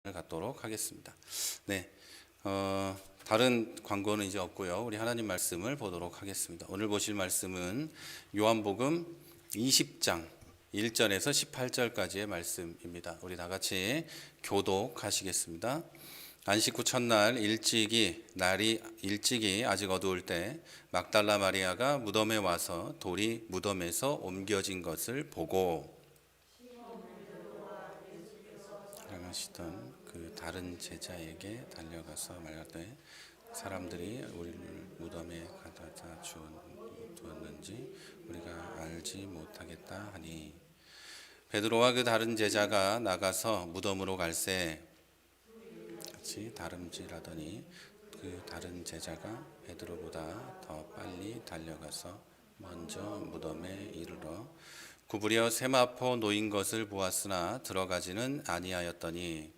갖도록 하겠습니다. 네, 다른 광고는 이제 없고요. 우리 하나님 말씀을 보도록 하겠습니다. 오늘 보실 말씀은 요한복음 20장 1절에서 18절까지의 말씀입니다. 우리 다 같이 교독하시겠습니다. 안식 후 첫날 날이 일찍이 아직 어두울 때 막달라 마리아가 무덤에 와서 돌이 무덤에서 옮겨진 것을 보고 사랑하시던 그 다른 제자에게 달려가서 말하되 사람들이 우리를 무덤에 가져다 두었는지 우리가 알지 못하겠다 하니 베드로와 그 다른 제자가 나가서 무덤으로 갈새 같이 다름질하더니 그 다른 제자가 베드로보다 더 빨리 달려가서 먼저 무덤에 이르러 구부려 세마포 놓인 것을 보았으나 들어가지는 아니하였더니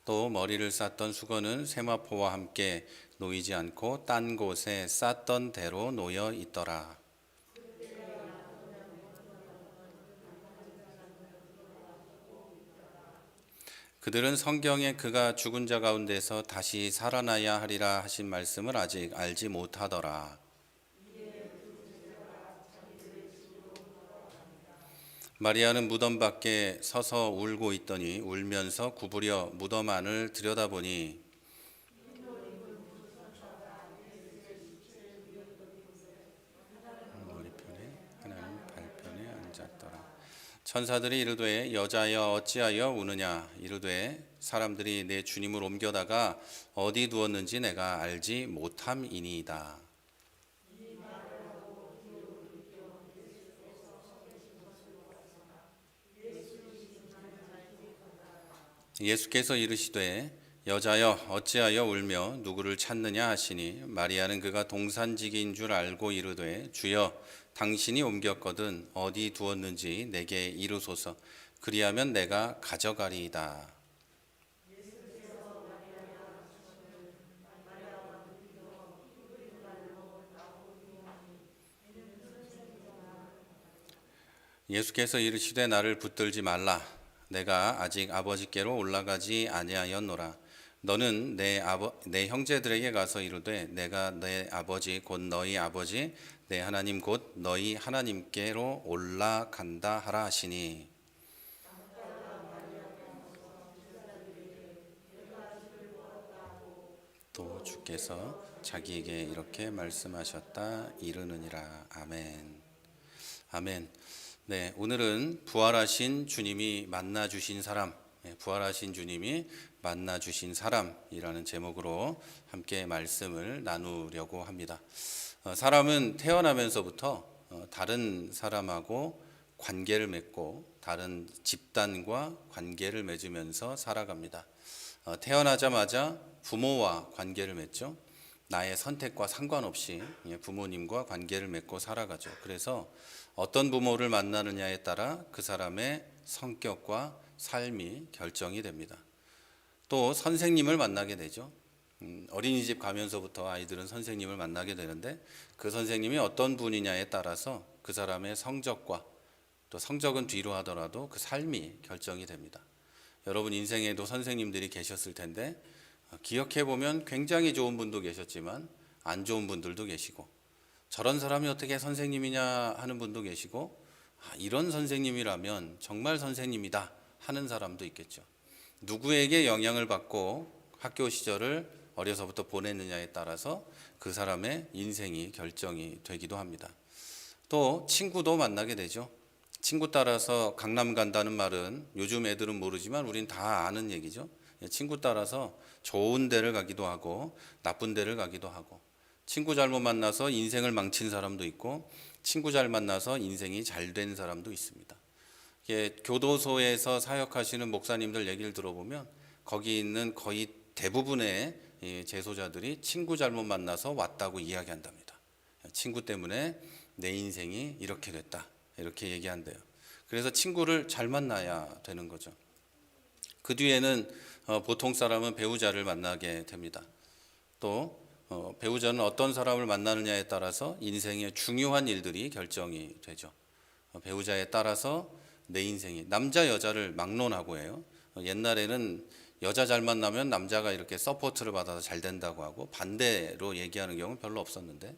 또 머리를 쌌던 수건은 세마포와 함께 놓이지 않고 딴 곳에 쌌던 대로 놓여 있더라. 그들은 성경에 그가 죽은 자 가운데서 다시 살아나야 하리라 하신 말씀을 아직 알지 못하더라. 마리아는 무덤 밖에 서서 울고 있더니 울면서 구부려 무덤 안을 들여다보니 머리편에 하나는 발편에 앉았더라. 천사들이 이르되 여자여 어찌하여 우느냐 이르되 사람들이 내 주님을 옮겨다가 어디 두었는지 내가 알지 못함이니이다. 예수께서 이르시되 여자여 어찌하여 울며 누구를 찾느냐 하시니 마리아는 그가 동산지기인 줄 알고 이르되 주여 당신이 옮겼거든 어디 두었는지 내게 이르소서 그리하면 내가 가져가리이다. 예수께서 이르시되 나를 붙들지 말라 내가 아직 아버지께로 올라가지 아니하였노라. 너는 내 형제들에게 가서 이르되 내가 내 아버지 곧 너희 아버지 내 하나님 곧 너희 하나님께로 올라간다 하라 하시니 또 주께서 자기에게 이렇게 말씀하셨다 이르느니라. 아멘. 아멘. 네, 오늘은 부활하신 주님이 만나 주신 사람, 부활하신 주님이 만나 주신 사람이라는 제목으로 함께 말씀을 나누려고 합니다. 사람은 태어나면서부터 다른 사람하고 관계를 맺고 다른 집단과 관계를 맺으면서 살아갑니다. 태어나자마자 부모와 관계를 맺죠. 나의 선택과 상관없이 부모님과 관계를 맺고 살아가죠. 그래서 어떤 부모를 만나느냐에 따라 그 사람의 성격과 삶이 결정이 됩니다. 또 선생님을 만나게 되죠. 어린이집 가면서부터 아이들은 선생님을 만나게 되는데 그 선생님이 어떤 분이냐에 따라서 그 사람의 성적과 또 성적은 뒤로 하더라도 그 삶이 결정이 됩니다. 여러분 인생에도 선생님들이 계셨을 텐데 기억해보면 굉장히 좋은 분도 계셨지만 안 좋은 분들도 계시고 저런 사람이 어떻게 선생님이냐 하는 분도 계시고 이런 선생님이라면 정말 선생님이다 하는 사람도 있겠죠. 누구에게 영향을 받고 학교 시절을 어려서부터 보냈느냐에 따라서 그 사람의 인생이 결정이 되기도 합니다. 또 친구도 만나게 되죠. 친구 따라서 강남 간다는 말은 요즘 애들은 모르지만 우린 다 아는 얘기죠. 친구 따라서 좋은 데를 가기도 하고 나쁜 데를 가기도 하고 친구 잘못 만나서 인생을 망친 사람도 있고 친구 잘 만나서 인생이 잘 된 사람도 있습니다. 교도소에서 사역하시는 목사님들 얘기를 들어보면 거기 있는 거의 대부분의 재소자들이 친구 잘못 만나서 왔다고 이야기한답니다. 친구 때문에 내 인생이 이렇게 됐다 이렇게 얘기한대요. 그래서 친구를 잘 만나야 되는 거죠. 그 뒤에는 보통 사람은 배우자를 만나게 됩니다. 또 배우자는 어떤 사람을 만나느냐에 따라서 인생의 중요한 일들이 결정이 되죠. 배우자에 따라서 내 인생이 남자 여자를 막론하고 해요. 옛날에는 여자 잘 만나면 남자가 이렇게 서포트를 받아서 잘 된다고 하고 반대로 얘기하는 경우는 별로 없었는데,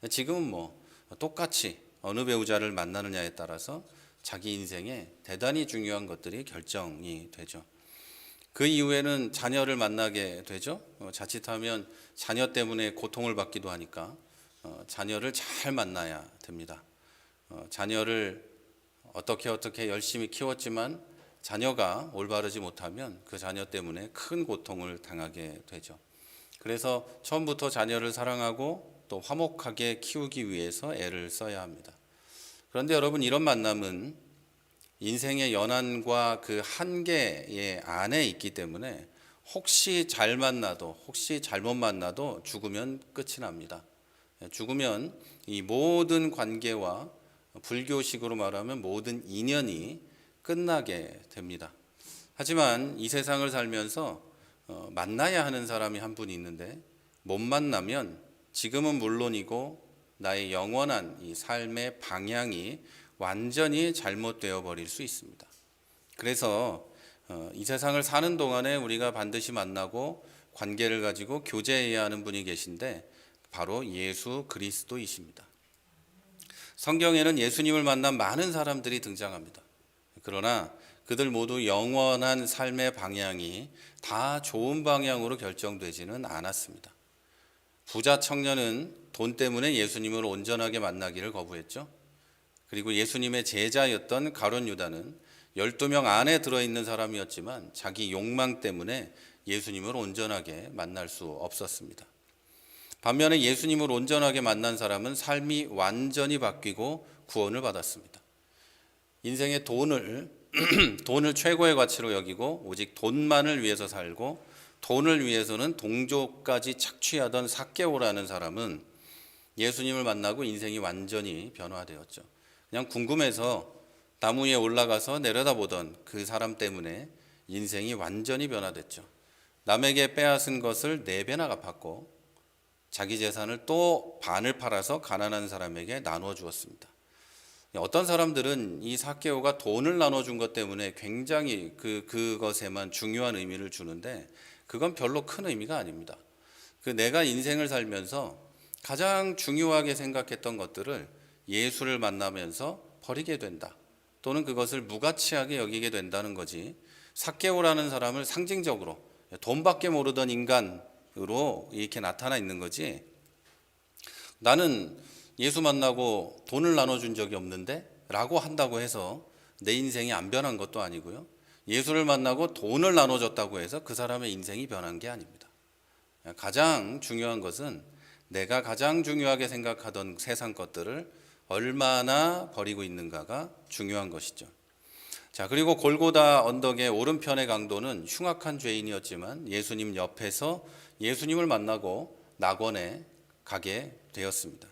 지금은 뭐 똑같이 어느 배우자를 만나느냐에 따라서 자기 인생에 대단히 중요한 것들이 결정이 되죠. 그 이후에는 자녀를 만나게 되죠. 자칫하면 자녀 때문에 고통을 받기도 하니까 자녀를 잘 만나야 됩니다. 자녀를 어떻게 열심히 키웠지만 자녀가 올바르지 못하면 그 자녀 때문에 큰 고통을 당하게 되죠. 그래서 처음부터 자녀를 사랑하고 또 화목하게 키우기 위해서 애를 써야 합니다. 그런데 여러분, 이런 만남은 인생의 연한과 그 한계의 안에 있기 때문에 혹시 잘 만나도 혹시 잘못 만나도 죽으면 끝이 납니다. 죽으면 이 모든 관계와 불교식으로 말하면 모든 인연이 끝나게 됩니다. 하지만 이 세상을 살면서 만나야 하는 사람이 한 분 있는데 못 만나면 지금은 물론이고 나의 영원한 이 삶의 방향이 완전히 잘못되어 버릴 수 있습니다. 그래서 이 세상을 사는 동안에 우리가 반드시 만나고 관계를 가지고 교제해야 하는 분이 계신데 바로 예수 그리스도이십니다. 성경에는 예수님을 만난 많은 사람들이 등장합니다. 그러나 그들 모두 영원한 삶의 방향이 다 좋은 방향으로 결정되지는 않았습니다. 부자 청년은 돈 때문에 예수님을 온전하게 만나기를 거부했죠. 그리고 예수님의 제자였던 가룟 유다는 12명 안에 들어있는 사람이었지만 자기 욕망 때문에 예수님을 온전하게 만날 수 없었습니다. 반면에 예수님을 온전하게 만난 사람은 삶이 완전히 바뀌고 구원을 받았습니다. 인생의 돈을 최고의 가치로 여기고 오직 돈만을 위해서 살고 돈을 위해서는 동조까지 착취하던 삭개오라는 사람은 예수님을 만나고 인생이 완전히 변화되었죠. 그냥 궁금해서 나무 위에 올라가서 내려다보던 그 사람 때문에 인생이 완전히 변화됐죠. 남에게 빼앗은 것을 4배나 갚았고 자기 재산을 또 반을 팔아서 가난한 사람에게 나눠 주었습니다. 어떤 사람들은 이 삭개오가 돈을 나눠준 것 때문에 굉장히 그것에만 중요한 의미를 주는데 그건 별로 큰 의미가 아닙니다. 내가 인생을 살면서 가장 중요하게 생각했던 것들을 예수를 만나면서 버리게 된다. 또는 그것을 무가치하게 여기게 된다는 거지. 삭개오라는 사람을 상징적으로 돈밖에 모르던 인간으로 이렇게 나타나 있는 거지. 나는 예수 만나고 돈을 나눠준 적이 없는데 라고 한다고 해서 내 인생이 안 변한 것도 아니고요. 예수를 만나고 돈을 나눠줬다고 해서 그 사람의 인생이 변한 게 아닙니다. 가장 중요한 것은 내가 가장 중요하게 생각하던 세상 것들을 얼마나 버리고 있는가가 중요한 것이죠. 자, 그리고 골고다 언덕의 오른편의 강도는 흉악한 죄인이었지만 예수님 옆에서 예수님을 만나고 낙원에 가게 되었습니다.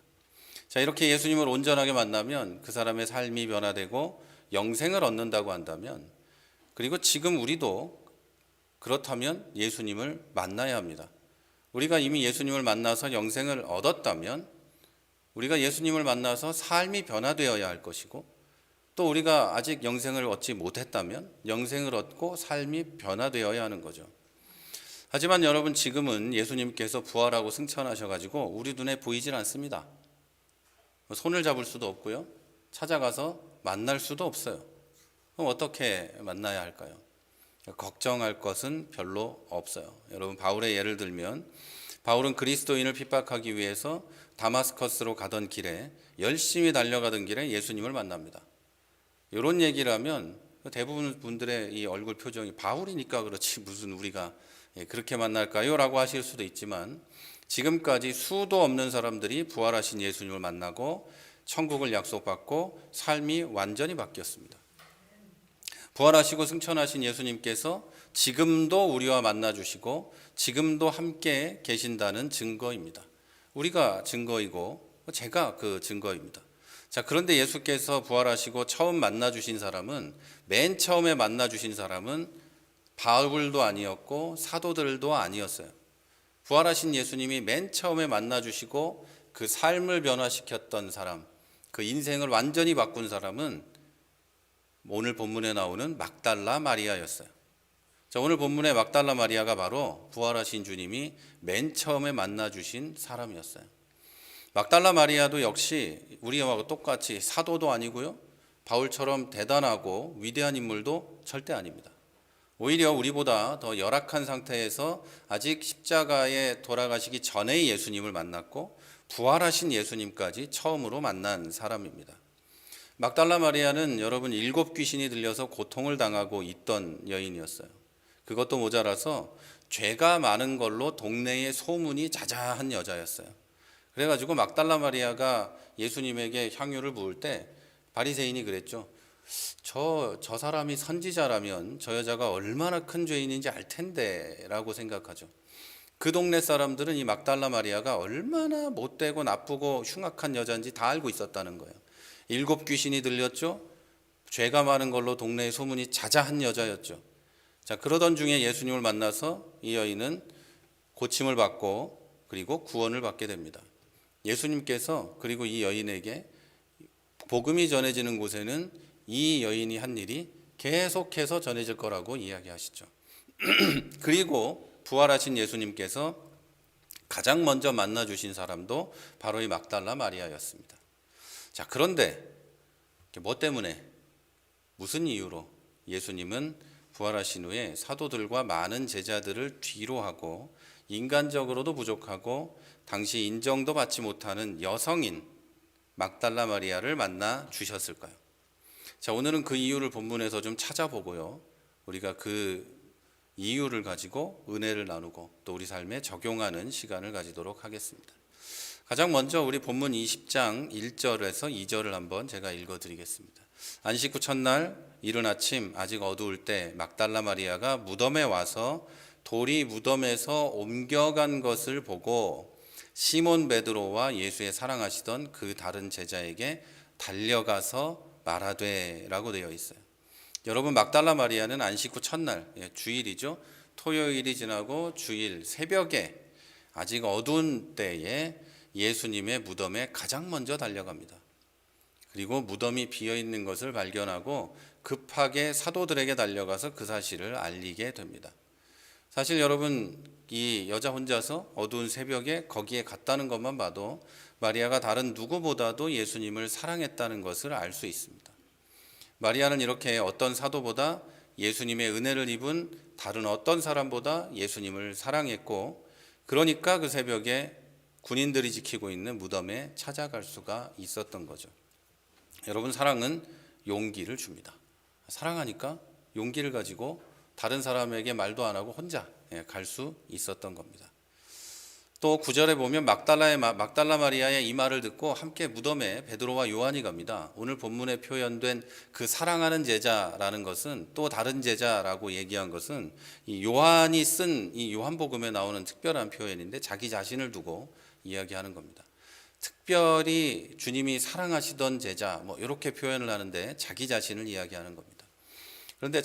자, 이렇게 예수님을 온전하게 만나면 그 사람의 삶이 변화되고 영생을 얻는다고 한다면, 그리고 지금 우리도 그렇다면 예수님을 만나야 합니다. 우리가 이미 예수님을 만나서 영생을 얻었다면 우리가 예수님을 만나서 삶이 변화되어야 할 것이고, 또 우리가 아직 영생을 얻지 못했다면 영생을 얻고 삶이 변화되어야 하는 거죠. 하지만 여러분, 지금은 예수님께서 부활하고 승천하셔가지고 우리 눈에 보이질 않습니다. 손을 잡을 수도 없고요, 찾아가서 만날 수도 없어요. 그럼 어떻게 만나야 할까요? 걱정할 것은 별로 없어요. 여러분, 바울의 예를 들면 바울은 그리스도인을 핍박하기 위해서 다마스커스로 가던 길에, 열심히 달려가던 길에 예수님을 만납니다. 이런 얘기를 하면 대부분 분들의 이 얼굴 표정이 바울이니까 그렇지 무슨 우리가 그렇게 만날까요? 라고 하실 수도 있지만, 지금까지 수도 없는 사람들이 부활하신 예수님을 만나고 천국을 약속받고 삶이 완전히 바뀌었습니다. 부활하시고 승천하신 예수님께서 지금도 우리와 만나주시고 지금도 함께 계신다는 증거입니다. 우리가 증거이고 제가 그 증거입니다. 자, 그런데 예수께서 부활하시고 처음 만나주신 사람은, 맨 처음에 만나주신 사람은 바울도 아니었고 사도들도 아니었어요. 부활하신 예수님이 맨 처음에 만나주시고 그 삶을 변화시켰던 사람, 그 인생을 완전히 바꾼 사람은 오늘 본문에 나오는 막달라 마리아였어요. 자, 오늘 본문의 막달라 마리아가 바로 부활하신 주님이 맨 처음에 만나 주신 사람이었어요. 막달라 마리아도 역시 우리와 똑같이 사도도 아니고요, 바울처럼 대단하고 위대한 인물도 절대 아닙니다. 오히려 우리보다 더 열악한 상태에서 아직 십자가에 돌아가시기 전에 예수님을 만났고 부활하신 예수님까지 처음으로 만난 사람입니다. 막달라 마리아는 여러분 7 귀신이 들려서 고통을 당하고 있던 여인이었어요. 그것도 모자라서 죄가 많은 걸로 동네에 소문이 자자한 여자였어요. 그래가지고 막달라 마리아가 예수님에게 향유를 부을 때 바리새인이 그랬죠. 저 사람이 선지자라면 저 여자가 얼마나 큰 죄인인지 알 텐데 라고 생각하죠. 그 동네 사람들은 이 막달라 마리아가 얼마나 못되고 나쁘고 흉악한 여자인지 다 알고 있었다는 거예요. 7 귀신이 들렸죠. 죄가 많은 걸로 동네에 소문이 자자한 여자였죠. 자, 그러던 중에 예수님을 만나서 이 여인은 고침을 받고 그리고 구원을 받게 됩니다. 예수님께서 그리고 이 여인에게 복음이 전해지는 곳에는 이 여인이 한 일이 계속해서 전해질 거라고 이야기하시죠. 그리고 부활하신 예수님께서 가장 먼저 만나 주신 사람도 바로 이 막달라 마리아였습니다. 자, 그런데 뭐 때문에, 무슨 이유로 예수님은 부활하신 후에 사도들과 많은 제자들을 뒤로 하고 인간적으로도 부족하고 당시 인정도 받지 못하는 여성인 막달라 마리아를 만나 주셨을까요? 자, 오늘은 그 이유를 본문에서 좀 찾아보고요, 우리가 그 이유를 가지고 은혜를 나누고 또 우리 삶에 적용하는 시간을 가지도록 하겠습니다. 가장 먼저 우리 본문 20장 1절에서 2절을 한번 제가 읽어드리겠습니다. 안식 후 첫날 이른 아침 아직 어두울 때 막달라 마리아가 무덤에 와서 돌이 무덤에서 옮겨간 것을 보고 시몬 베드로와 예수의 사랑하시던 그 다른 제자에게 달려가서 말하되 라고 되어 있어요. 여러분, 막달라 마리아는 안식 후 첫날, 주일이죠. 토요일이 지나고 주일 새벽에 아직 어두운 때에 예수님의 무덤에 가장 먼저 달려갑니다. 그리고 무덤이 비어 있는 것을 발견하고 급하게 사도들에게 달려가서 그 사실을 알리게 됩니다. 사실 여러분, 이 여자 혼자서 어두운 새벽에 거기에 갔다는 것만 봐도 마리아가 다른 누구보다도 예수님을 사랑했다는 것을 알 수 있습니다. 마리아는 이렇게 어떤 사도보다 예수님의 은혜를 입은 다른 어떤 사람보다 예수님을 사랑했고, 그러니까 그 새벽에 군인들이 지키고 있는 무덤에 찾아갈 수가 있었던 거죠. 여러분, 사랑은 용기를 줍니다. 사랑하니까 용기를 가지고 다른 사람에게 말도 안 하고 혼자 갈 수 있었던 겁니다. 또 9절에 보면 막달라 마리아의 이 말을 듣고 함께 무덤에 베드로와 요한이 갑니다. 오늘 본문에 표현된 그 사랑하는 제자라는 것은, 또 다른 제자라고 얘기한 것은 이 요한이 쓴 이 요한복음에 나오는 특별한 표현인데, 자기 자신을 두고 이야기하는 겁니다. 특별히 주님이 사랑하시던 제자, 이렇게 표현을 하는데 자기 자신을 이야기하는 겁니다. 그런데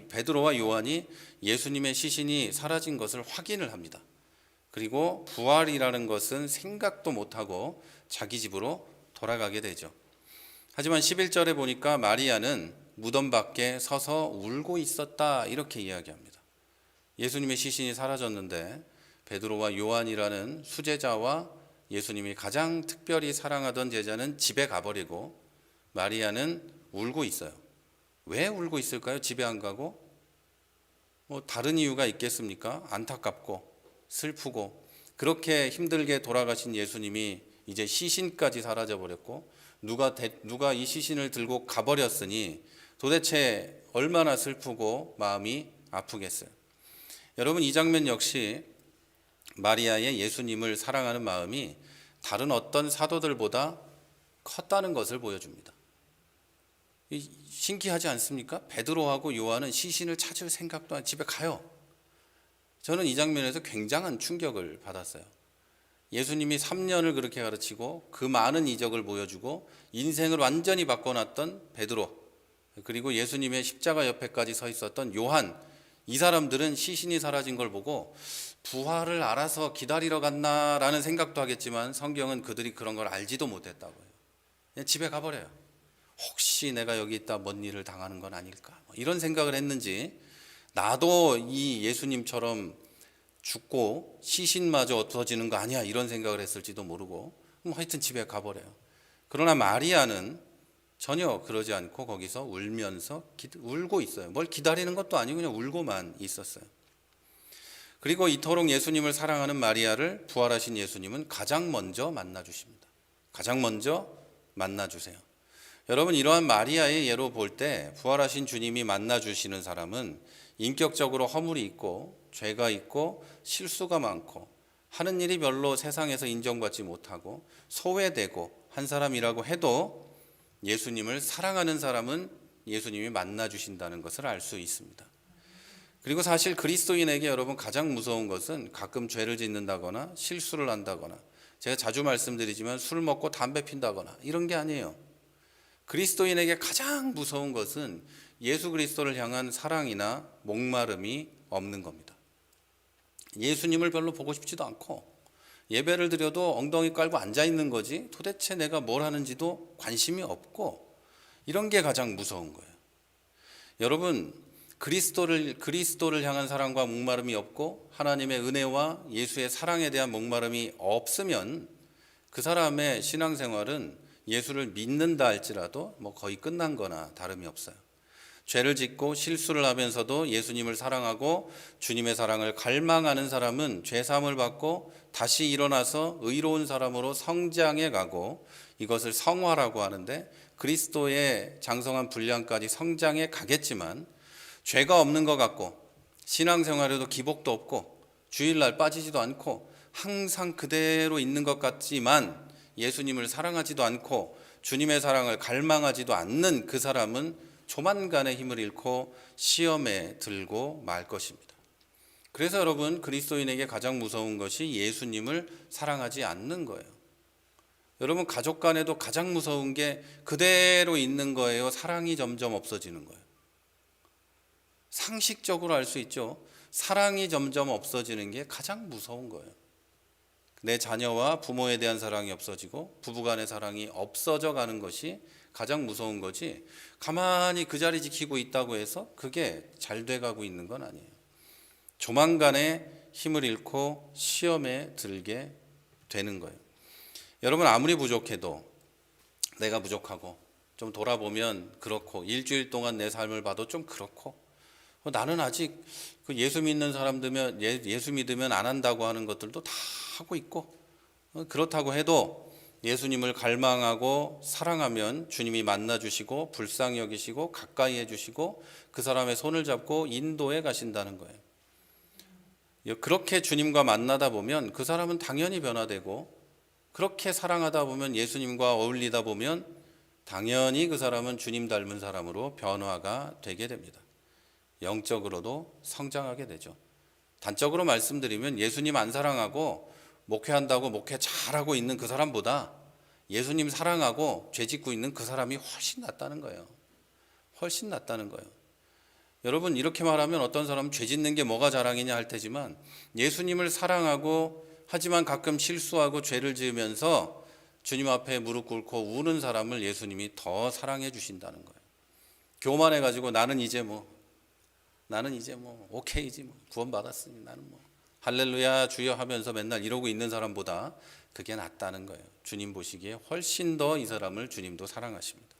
베드로와 요한이 예수님의 시신이 사라진 것을 확인을 합니다. 그리고 부활이라는 것은 생각도 못하고 자기 집으로 돌아가게 되죠. 하지만 11절에 보니까 마리아는 무덤 밖에 서서 울고 있었다, 이렇게 이야기합니다. 예수님의 시신이 사라졌는데 베드로와 요한이라는 수제자와 예수님이 가장 특별히 사랑하던 제자는 집에 가버리고 마리아는 울고 있어요. 왜 울고 있을까요? 집에 안 가고? 다른 이유가 있겠습니까? 안타깝고 슬프고, 그렇게 힘들게 돌아가신 예수님이 이제 시신까지 사라져버렸고 누가 이 시신을 들고 가버렸으니 도대체 얼마나 슬프고 마음이 아프겠어요. 여러분, 이 장면 역시 마리아의 예수님을 사랑하는 마음이 다른 어떤 사도들보다 컸다는 것을 보여줍니다. 신기하지 않습니까? 베드로하고 요한은 시신을 찾을 생각도 안, 집에 가요. 저는 이 장면에서 굉장한 충격을 받았어요. 예수님이 3년을 그렇게 가르치고 그 많은 이적을 보여주고 인생을 완전히 바꿔놨던 베드로, 그리고 예수님의 십자가 옆에까지 서 있었던 요한, 이 사람들은 시신이 사라진 걸 보고 부활을 알아서 기다리러 갔나라는 생각도 하겠지만 성경은 그들이 그런 걸 알지도 못했다고요. 그냥 집에 가버려요. 혹시 내가 여기 있다 뭔 일을 당하는 건 아닐까, 뭐 이런 생각을 했는지, 나도 이 예수님처럼 죽고 시신마저 없어지는 거 아니야 이런 생각을 했을지도 모르고 하여튼 집에 가버려요. 그러나 마리아는 전혀 그러지 않고 거기서 울면서 울고 있어요. 뭘 기다리는 것도 아니고 그냥 울고만 있었어요. 그리고 이토록 예수님을 사랑하는 마리아를 부활하신 예수님은 가장 먼저 만나 주십니다. 가장 먼저 만나 주세요. 여러분, 이러한 마리아의 예로 볼 때 부활하신 주님이 만나 주시는 사람은 인격적으로 허물이 있고 죄가 있고 실수가 많고 하는 일이 별로 세상에서 인정받지 못하고 소외되고 한 사람이라고 해도 예수님을 사랑하는 사람은 예수님이 만나 주신다는 것을 알 수 있습니다. 그리고 사실 그리스도인에게 여러분 가장 무서운 것은 가끔 죄를 짓는다거나 실수를 한다거나, 제가 자주 말씀드리지만 술 먹고 담배 핀다거나 이런 게 아니에요. 그리스도인에게 가장 무서운 것은 예수 그리스도를 향한 사랑이나 목마름이 없는 겁니다. 예수님을 별로 보고 싶지도 않고 예배를 드려도 엉덩이 깔고 앉아 있는 거지 도대체 내가 뭘 하는지도 관심이 없고, 이런 게 가장 무서운 거예요. 여러분, 그리스도를 향한 사랑과 목마름이 없고 하나님의 은혜와 예수의 사랑에 대한 목마름이 없으면 그 사람의 신앙생활은 예수를 믿는다 할지라도 거의 끝난 거나 다름이 없어요. 죄를 짓고 실수를 하면서도 예수님을 사랑하고 주님의 사랑을 갈망하는 사람은 죄사함을 받고 다시 일어나서 의로운 사람으로 성장해 가고, 이것을 성화라고 하는데 그리스도의 장성한 분량까지 성장해 가겠지만, 죄가 없는 것 같고 신앙생활에도 기복도 없고 주일날 빠지지도 않고 항상 그대로 있는 것 같지만 예수님을 사랑하지도 않고 주님의 사랑을 갈망하지도 않는 그 사람은 조만간에 힘을 잃고 시험에 들고 말 것입니다. 그래서 여러분, 그리스도인에게 가장 무서운 것이 예수님을 사랑하지 않는 거예요. 여러분, 가족 간에도 가장 무서운 게 그대로 있는 거예요, 사랑이 점점 없어지는 거예요? 상식적으로 알 수 있죠. 사랑이 점점 없어지는 게 가장 무서운 거예요. 내 자녀와 부모에 대한 사랑이 없어지고 부부간의 사랑이 없어져 가는 것이 가장 무서운 거지, 가만히 그 자리 지키고 있다고 해서 그게 잘 돼가고 있는 건 아니에요. 조만간에 힘을 잃고 시험에 들게 되는 거예요. 여러분, 아무리 부족해도, 내가 부족하고 좀 돌아보면 그렇고 일주일 동안 내 삶을 봐도 좀 그렇고, 나는 아직 그 예수 믿는 사람들면 예수 믿으면 안 한다고 하는 것들도 다 하고 있고, 그렇다고 해도 예수님을 갈망하고 사랑하면 주님이 만나 주시고 불쌍히 여기시고 가까이 해 주시고 그 사람의 손을 잡고 인도해 가신다는 거예요. 그렇게 주님과 만나다 보면 그 사람은 당연히 변화되고, 그렇게 사랑하다 보면 예수님과 어울리다 보면 당연히 그 사람은 주님 닮은 사람으로 변화가 되게 됩니다. 영적으로도 성장하게 되죠. 단적으로 말씀드리면 예수님 안 사랑하고 목회한다고 목회 잘하고 있는 그 사람보다 예수님 사랑하고 죄 짓고 있는 그 사람이 훨씬 낫다는 거예요. 훨씬 낫다는 거예요. 여러분, 이렇게 말하면 어떤 사람은 죄 짓는 게 뭐가 자랑이냐 할 테지만, 예수님을 사랑하고 하지만 가끔 실수하고 죄를 지으면서 주님 앞에 무릎 꿇고 우는 사람을 예수님이 더 사랑해 주신다는 거예요. 교만해 가지고 나는 이제 오케이지, 구원받았으니 나는 할렐루야 주여 하면서 맨날 이러고 있는 사람보다 그게 낫다는 거예요. 주님 보시기에 훨씬 더 이 사람을 주님도 사랑하십니다.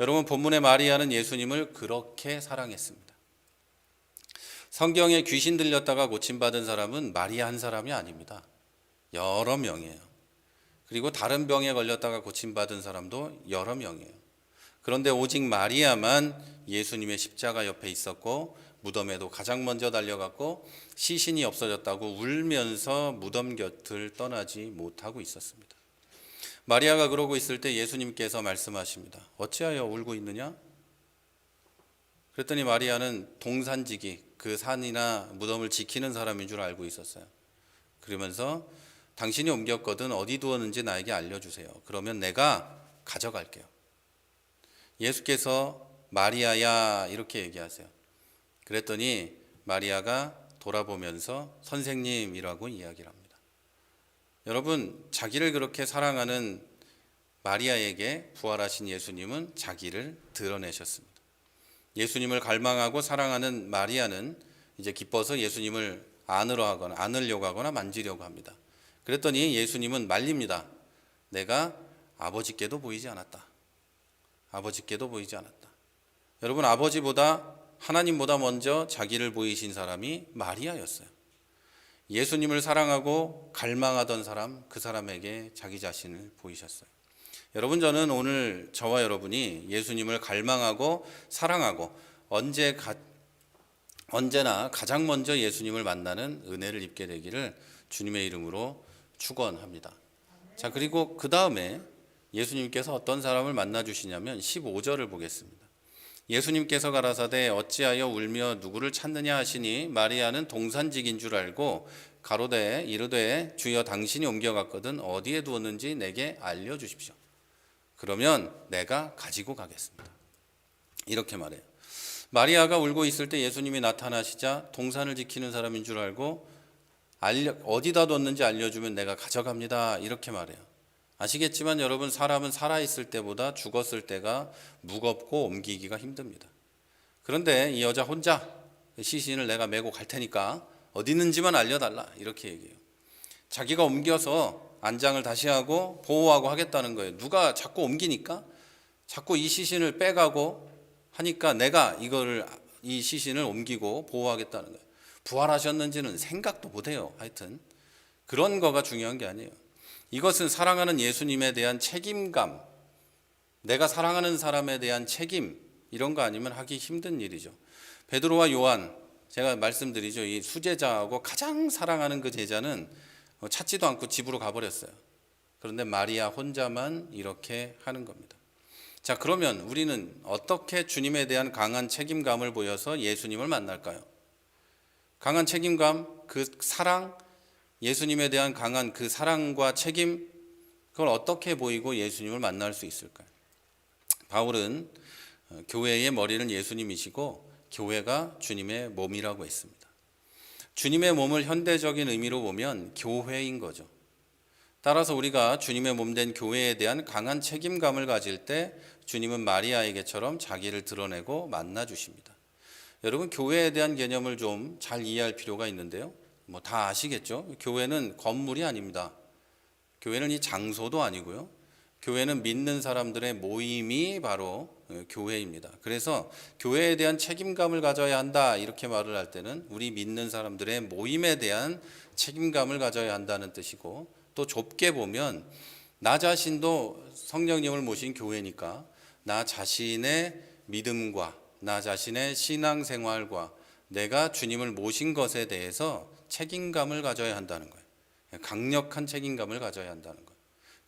여러분, 본문의 마리아는 예수님을 그렇게 사랑했습니다. 성경에 귀신 들렸다가 고침받은 사람은 마리아 한 사람이 아닙니다. 여러 명이에요. 그리고 다른 병에 걸렸다가 고침받은 사람도 여러 명이에요. 그런데 오직 마리아만 예수님의 십자가 옆에 있었고 무덤에도 가장 먼저 달려갔고 시신이 없어졌다고 울면서 무덤 곁을 떠나지 못하고 있었습니다. 마리아가 그러고 있을 때 예수님께서 말씀하십니다. 어찌하여 울고 있느냐? 그랬더니 마리아는 동산지기, 그 산이나 무덤을 지키는 사람인 줄 알고 있었어요. 그러면서 당신이 옮겼거든 어디 두었는지 나에게 알려주세요. 그러면 내가 가져갈게요. 예수께서 마리아야 이렇게 얘기하세요. 그랬더니 마리아가 돌아보면서 선생님이라고 이야기를 합니다. 여러분, 자기를 그렇게 사랑하는 마리아에게 부활하신 예수님은 자기를 드러내셨습니다. 예수님을 갈망하고 사랑하는 마리아는 이제 기뻐서 예수님을 안으려고 하거나 만지려고 합니다. 그랬더니 예수님은 말립니다. 내가 아버지께도 보이지 않았다. 아버지께도 보이지 않았다. 여러분, 아버지보다 하나님보다 먼저 자기를 보이신 사람이 마리아였어요. 예수님을 사랑하고 갈망하던 사람, 그 사람에게 자기 자신을 보이셨어요. 여러분, 저는 오늘 저와 여러분이 예수님을 갈망하고 사랑하고 언제나 가장 먼저 예수님을 만나는 은혜를 입게 되기를 주님의 이름으로 축원합니다. 자, 그리고 그 다음에 예수님께서 어떤 사람을 만나 주시냐면 15절을 보겠습니다. 예수님께서 가라사대 어찌하여 울며 누구를 찾느냐 하시니 마리아는 동산직인 줄 알고 가로되 이르되 주여 당신이 옮겨갔거든 어디에 두었는지 내게 알려주십시오. 그러면 내가 가지고 가겠습니다. 이렇게 말해요. 마리아가 울고 있을 때 예수님이 나타나시자 동산을 지키는 사람인 줄 알고 어디다 뒀는지 알려주면 내가 가져갑니다. 이렇게 말해요. 아시겠지만 여러분, 사람은 살아있을 때보다 죽었을 때가 무겁고 옮기기가 힘듭니다. 그런데 이 여자 혼자 시신을 내가 메고 갈 테니까 어디 있는지만 알려달라 이렇게 얘기해요. 자기가 옮겨서 안장을 다시 하고 보호하고 하겠다는 거예요. 누가 자꾸 옮기니까 자꾸 이 시신을 빼가고 하니까 내가 이 시신을 옮기고 보호하겠다는 거예요. 부활하셨는지는 생각도 못해요. 하여튼 그런 거가 중요한 게 아니에요. 이것은 사랑하는 예수님에 대한 책임감, 내가 사랑하는 사람에 대한 책임, 이런 거 아니면 하기 힘든 일이죠. 베드로와 요한, 제가 말씀드리죠. 이 수제자하고 가장 사랑하는 그 제자는 찾지도 않고 집으로 가버렸어요. 그런데 마리아 혼자만 이렇게 하는 겁니다. 자, 그러면 우리는 어떻게 주님에 대한 강한 책임감을 보여서 예수님을 만날까요? 강한 책임감, 그 사랑, 예수님에 대한 강한 그 사랑과 책임, 그걸 어떻게 보이고 예수님을 만날 수 있을까요? 바울은 교회의 머리는 예수님이시고 교회가 주님의 몸이라고 했습니다. 주님의 몸을 현대적인 의미로 보면 교회인 거죠. 따라서 우리가 주님의 몸된 교회에 대한 강한 책임감을 가질 때 주님은 마리아에게처럼 자기를 드러내고 만나 주십니다. 여러분, 교회에 대한 개념을 좀 잘 이해할 필요가 있는데요. 다 아시겠죠? 교회는 건물이 아닙니다. 교회는 이 장소도 아니고요. 교회는 믿는 사람들의 모임이 바로 교회입니다. 그래서 교회에 대한 책임감을 가져야 한다 이렇게 말을 할 때는 우리 믿는 사람들의 모임에 대한 책임감을 가져야 한다는 뜻이고, 또 좁게 보면 나 자신도 성령님을 모신 교회니까 나 자신의 믿음과 나 자신의 신앙생활과 내가 주님을 모신 것에 대해서 책임감을 가져야 한다는 거예요. 강력한 책임감을 가져야 한다는 거예요.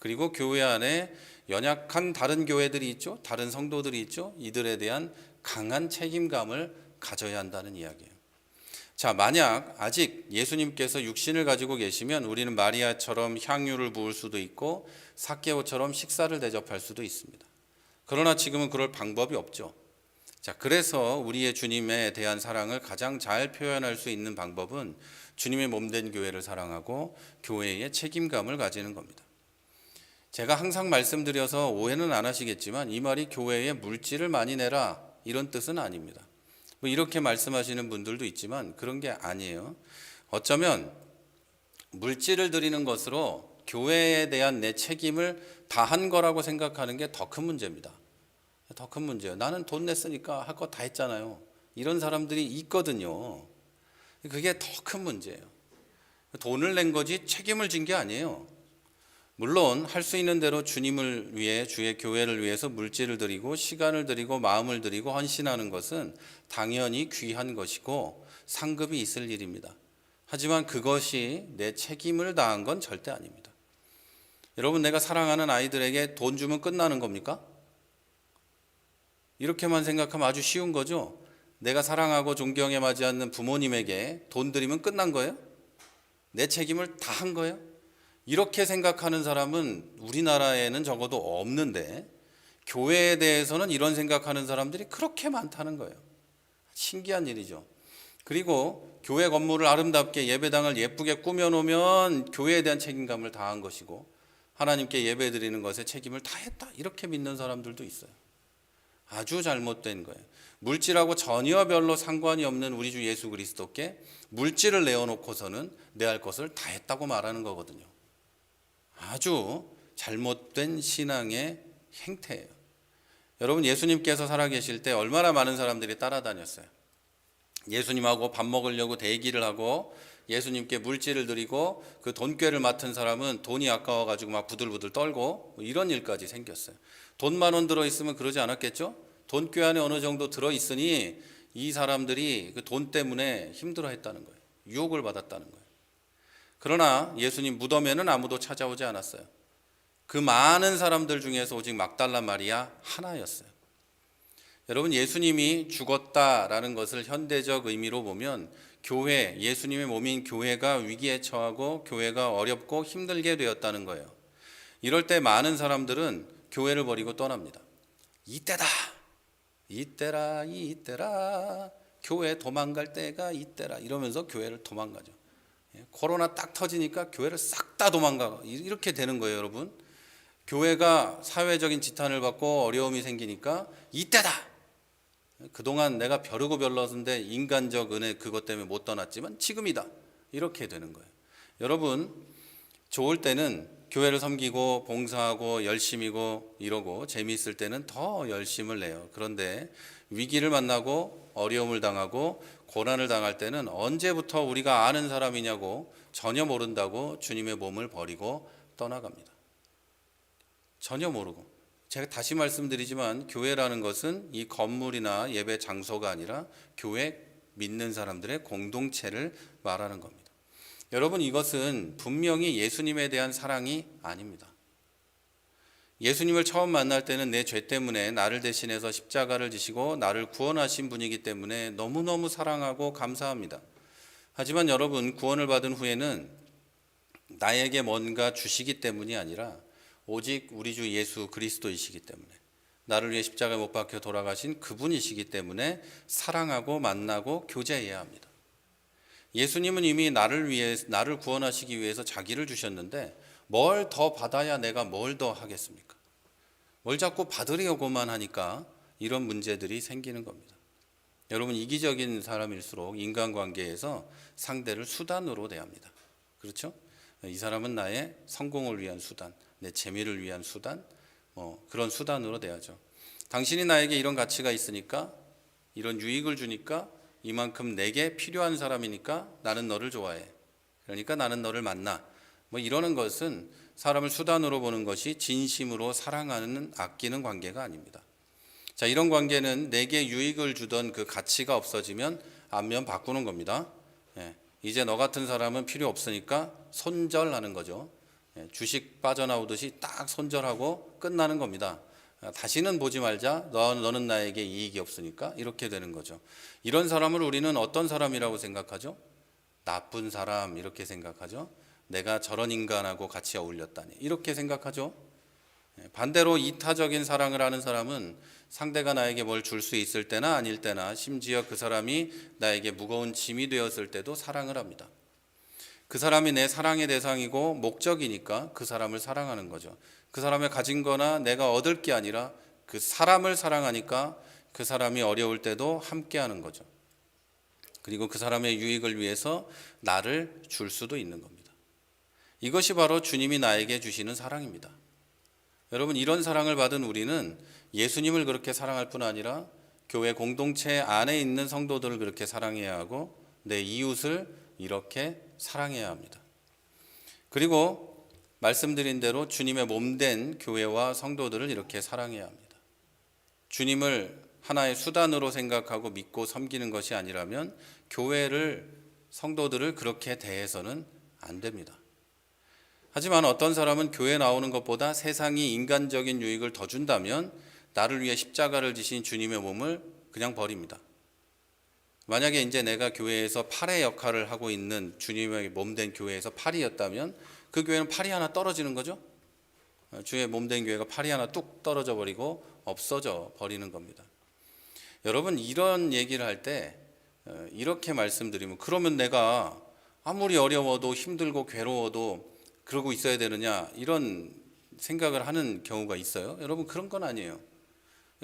그리고 교회 안에 연약한 다른 교회들이 있죠. 다른 성도들이 있죠. 이들에 대한 강한 책임감을 가져야 한다는 이야기예요. 자, 만약 아직 예수님께서 육신을 가지고 계시면 우리는 마리아처럼 향유를 부을 수도 있고 삭개오처럼 식사를 대접할 수도 있습니다. 그러나 지금은 그럴 방법이 없죠. 자, 그래서 우리의 주님에 대한 사랑을 가장 잘 표현할 수 있는 방법은 주님의 몸된 교회를 사랑하고 교회의 책임감을 가지는 겁니다. 제가 항상 말씀드려서 오해는 안 하시겠지만 이 말이 교회에 물질을 많이 내라 이런 뜻은 아닙니다. 이렇게 말씀하시는 분들도 있지만 그런 게 아니에요. 어쩌면 물질을 드리는 것으로 교회에 대한 내 책임을 다한 거라고 생각하는 게 더 큰 문제입니다. 더 큰 문제예요. 나는 돈 냈으니까 할 거 다 했잖아요. 이런 사람들이 있거든요. 그게 더 큰 문제예요. 돈을 낸 거지 책임을 진 게 아니에요. 물론 할 수 있는 대로 주님을 위해, 주의 교회를 위해서 물질을 드리고 시간을 드리고 마음을 드리고 헌신하는 것은 당연히 귀한 것이고 상급이 있을 일입니다. 하지만 그것이 내 책임을 다한 건 절대 아닙니다. 여러분, 내가 사랑하는 아이들에게 돈 주면 끝나는 겁니까? 이렇게만 생각하면 아주 쉬운 거죠. 내가 사랑하고 존경에 맞지 않는 부모님에게 돈 드리면 끝난 거예요? 내 책임을 다 한 거예요? 이렇게 생각하는 사람은 우리나라에는 적어도 없는데 교회에 대해서는 이런 생각하는 사람들이 그렇게 많다는 거예요. 신기한 일이죠. 그리고 교회 건물을 아름답게 예배당을 예쁘게 꾸며놓으면 교회에 대한 책임감을 다한 것이고, 하나님께 예배 드리는 것에 책임을 다했다 이렇게 믿는 사람들도 있어요. 아주 잘못된 거예요. 물질하고 전혀 별로 상관이 없는 우리 주 예수 그리스도께 물질을 내어놓고서는 내 할 것을 다 했다고 말하는 거거든요. 아주 잘못된 신앙의 행태예요. 여러분, 예수님께서 살아계실 때 얼마나 많은 사람들이 따라다녔어요. 예수님하고 밥 먹으려고 대기를 하고 예수님께 물질을 드리고 그 돈꾀를 맡은 사람은 돈이 아까워가지고 막 부들부들 떨고 이런 일까지 생겼어요. 돈 10,000원 들어있으면 그러지 않았겠죠? 돈꾀 안에 어느 정도 들어있으니 이 사람들이 그 돈 때문에 힘들어했다는 거예요. 유혹을 받았다는 거예요. 그러나 예수님 무덤에는 아무도 찾아오지 않았어요. 그 많은 사람들 중에서 오직 막달라 마리아 하나였어요. 여러분, 예수님이 죽었다라는 것을 현대적 의미로 보면 교회, 예수님의 몸인 교회가 위기에 처하고 교회가 어렵고 힘들게 되었다는 거예요. 이럴 때 많은 사람들은 교회를 버리고 떠납니다. 이때다, 이때라, 이때라, 교회 도망갈 때가 이때라 이러면서 교회를 도망가죠. 코로나 딱 터지니까 교회를 싹 다 도망가 이렇게 되는 거예요. 여러분, 교회가 사회적인 지탄을 받고 어려움이 생기니까 이때다. 그동안 내가 벼르고 별렀는데 인간적 은혜 그것 때문에 못 떠났지만 지금이다 이렇게 되는 거예요. 여러분, 좋을 때는 교회를 섬기고 봉사하고 열심이고 이러고 재미있을 때는 더 열심을 내요. 그런데 위기를 만나고 어려움을 당하고 고난을 당할 때는 언제부터 우리가 아는 사람이냐고 전혀 모른다고 주님의 몸을 버리고 떠나갑니다. 전혀 모르고. 제가 다시 말씀드리지만 교회라는 것은 이 건물이나 예배 장소가 아니라 교회 믿는 사람들의 공동체를 말하는 겁니다. 여러분, 이것은 분명히 예수님에 대한 사랑이 아닙니다. 예수님을 처음 만날 때는 내 죄 때문에 나를 대신해서 십자가를 지시고 나를 구원하신 분이기 때문에 너무너무 사랑하고 감사합니다. 하지만 여러분, 구원을 받은 후에는 나에게 뭔가 주시기 때문이 아니라 오직 우리 주 예수 그리스도이시기 때문에, 나를 위해 십자가에 못 박혀 돌아가신 그분이시기 때문에 사랑하고 만나고 교제해야 합니다. 예수님은 이미 나를 구원하시기 위해서 자기를 주셨는데 뭘 더 받아야 내가 뭘 더 하겠습니까? 뭘 자꾸 받으려고만 하니까 이런 문제들이 생기는 겁니다. 여러분, 이기적인 사람일수록 인간관계에서 상대를 수단으로 대합니다. 그렇죠? 이 사람은 나의 성공을 위한 수단, 내 재미를 위한 수단, 그런 수단으로 대하죠. 당신이 나에게 이런 가치가 있으니까, 이런 유익을 주니까, 이만큼 내게 필요한 사람이니까 나는 너를 좋아해. 그러니까 나는 너를 만나. 이러는 것은 사람을 수단으로 보는 것이 진심으로 사랑하는, 아끼는 관계가 아닙니다. 자, 이런 관계는 내게 유익을 주던 그 가치가 없어지면 안면 바꾸는 겁니다. 이제 너 같은 사람은 필요 없으니까 손절하는 거죠. 주식 빠져나오듯이 딱 손절하고 끝나는 겁니다. 다시는 보지 말자. 너는 나에게 이익이 없으니까 이렇게 되는 거죠. 이런 사람을 우리는 어떤 사람이라고 생각하죠? 나쁜 사람 이렇게 생각하죠. 내가 저런 인간하고 같이 어울렸다니 이렇게 생각하죠. 반대로 이타적인 사랑을 하는 사람은 상대가 나에게 뭘 줄 수 있을 때나 아닐 때나, 심지어 그 사람이 나에게 무거운 짐이 되었을 때도 사랑을 합니다. 그 사람이 내 사랑의 대상이고 목적이니까 그 사람을 사랑하는 거죠. 그 사람의 가진 거나 내가 얻을 게 아니라 그 사람을 사랑하니까 그 사람이 어려울 때도 함께 하는 거죠. 그리고 그 사람의 유익을 위해서 나를 줄 수도 있는 겁니다. 이것이 바로 주님이 나에게 주시는 사랑입니다. 여러분, 이런 사랑을 받은 우리는 예수님을 그렇게 사랑할 뿐 아니라 교회 공동체 안에 있는 성도들을 그렇게 사랑해야 하고 내 이웃을 이렇게 사랑해야 합니다. 그리고 말씀드린 대로 주님의 몸된 교회와 성도들을 이렇게 사랑해야 합니다. 주님을 하나의 수단으로 생각하고 믿고 섬기는 것이 아니라면 교회를, 성도들을 그렇게 대해서는 안 됩니다. 하지만 어떤 사람은 교회 나오는 것보다 세상이 인간적인 유익을 더 준다면 나를 위해 십자가를 지신 주님의 몸을 그냥 버립니다. 만약에 이제 내가 교회에서 팔의 역할을 하고 있는 주님의 몸된 교회에서 팔이었다면 그 교회는 팔이 하나 떨어지는 거죠. 주의 몸된 교회가 팔이 하나 뚝 떨어져 버리고 없어져 버리는 겁니다. 여러분, 이런 얘기를 할 때 이렇게 말씀드리면, 그러면 내가 아무리 어려워도 힘들고 괴로워도 그러고 있어야 되느냐, 이런 생각을 하는 경우가 있어요. 여러분, 그런 건 아니에요.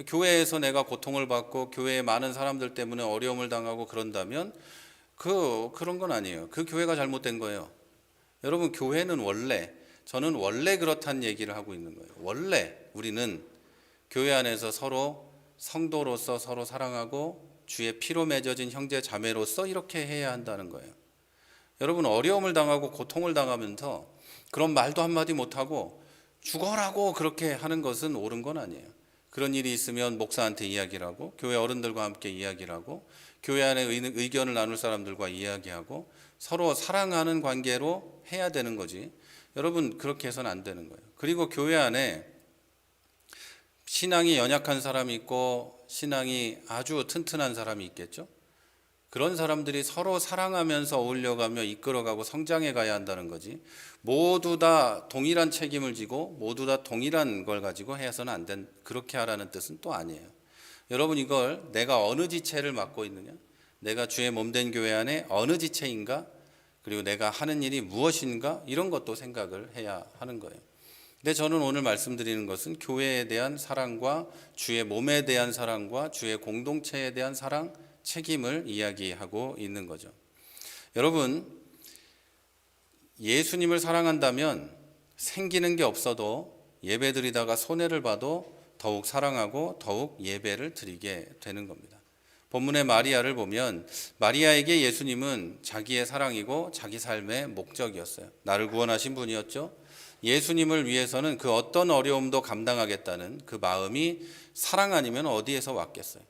교회에서 내가 고통을 받고 교회에 많은 사람들 때문에 어려움을 당하고 그런다면 그런 건 아니에요. 그 교회가 잘못된 거예요. 여러분, 교회는 저는 원래 그렇다는 얘기를 하고 있는 거예요. 원래 우리는 교회 안에서 서로 성도로서 서로 사랑하고 주의 피로 맺어진 형제 자매로서 이렇게 해야 한다는 거예요. 여러분, 어려움을 당하고 고통을 당하면서 그런 말도 한마디 못하고 죽어라고 그렇게 하는 것은 옳은 건 아니에요. 그런 일이 있으면 목사한테 이야기를 하고 교회 어른들과 함께 이야기를 하고 교회 안에 의견을 나눌 사람들과 이야기하고 서로 사랑하는 관계로 해야 되는 거지. 여러분, 그렇게 해서는 안 되는 거예요. 그리고 교회 안에 신앙이 연약한 사람이 있고 신앙이 아주 튼튼한 사람이 있겠죠. 그런 사람들이 서로 사랑하면서 어울려가며 이끌어가고 성장해 가야 한다는 거지. 모두 다 동일한 책임을 지고 모두 다 동일한 걸 가지고 해서는 안 된, 그렇게 하라는 뜻은 또 아니에요. 여러분, 이걸 내가 어느 지체를 맡고 있느냐, 내가 주의 몸된 교회 안에 어느 지체인가, 그리고 내가 하는 일이 무엇인가, 이런 것도 생각을 해야 하는 거예요. 근데 저는 오늘 말씀드리는 것은 교회에 대한 사랑과 주의 몸에 대한 사랑과 주의 공동체에 대한 사랑, 책임을 이야기하고 있는 거죠. 여러분, 예수님을 사랑한다면 생기는 게 없어도 예배드리다가 손해를 봐도 더욱 사랑하고 더욱 예배를 드리게 되는 겁니다. 본문의 마리아를 보면 마리아에게 예수님은 자기의 사랑이고 자기 삶의 목적이었어요. 나를 구원하신 분이었죠. 예수님을 위해서는 그 어떤 어려움도 감당하겠다는 그 마음이 사랑 아니면 어디에서 왔겠어요.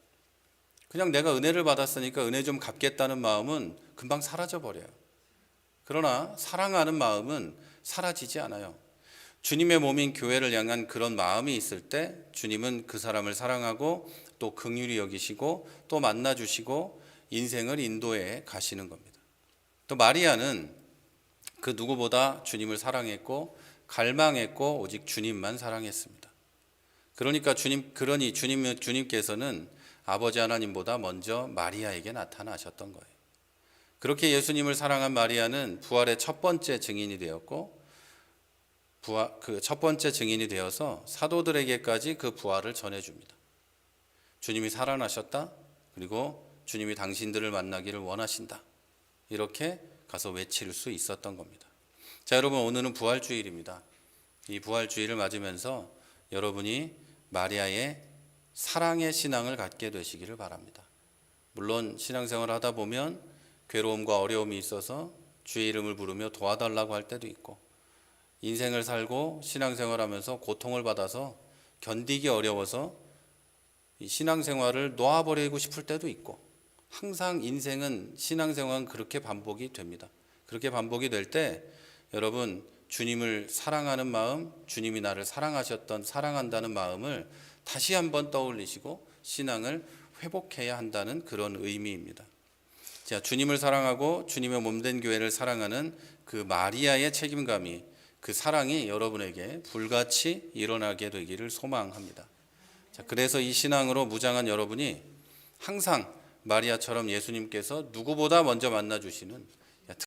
그냥 내가 은혜를 받았으니까 은혜 좀 갚겠다는 마음은 금방 사라져 버려요. 그러나 사랑하는 마음은 사라지지 않아요. 주님의 몸인 교회를 향한 그런 마음이 있을 때 주님은 그 사람을 사랑하고 또 긍휼히 여기시고 또 만나주시고 인생을 인도해 가시는 겁니다. 또 마리아는 그 누구보다 주님을 사랑했고 갈망했고 오직 주님만 사랑했습니다. 그러니까 주님께서는 아버지 하나님보다 먼저 마리아에게 나타나셨던 거예요. 그렇게 예수님을 사랑한 마리아는 부활의 첫 번째 증인이 되었고 그 첫 번째 증인이 되어서 사도들에게까지 그 부활을 전해줍니다. 주님이 살아나셨다. 그리고 주님이 당신들을 만나기를 원하신다. 이렇게 가서 외칠 수 있었던 겁니다. 자, 여러분, 오늘은 부활주일입니다. 이 부활주일을 맞으면서 여러분이 마리아의 사랑의 신앙을 갖게 되시기를 바랍니다. 물론 신앙생활을 하다 보면 괴로움과 어려움이 있어서 주의 이름을 부르며 도와달라고 할 때도 있고, 인생을 살고 신앙생활하면서 고통을 받아서 견디기 어려워서 이 신앙생활을 놓아버리고 싶을 때도 있고, 항상 인생은 신앙생활은 그렇게 반복이 됩니다. 그렇게 반복이 될 때 여러분, 주님을 사랑하는 마음, 주님이 나를 사랑한다는 마음을 다시 한번 떠올리시고 신앙을 회복해야 한다는 그런 의미입니다. 자, 주님을 사랑하고 주님의 몸된 교회를 사랑하는 그 마리아의 책임감이, 그 사랑이 여러분에게 불같이 일어나게 되기를 소망합니다. 자, 그래서 이 신앙으로 무장한 여러분이 항상 마리아처럼 예수님께서 누구보다 먼저 만나주시는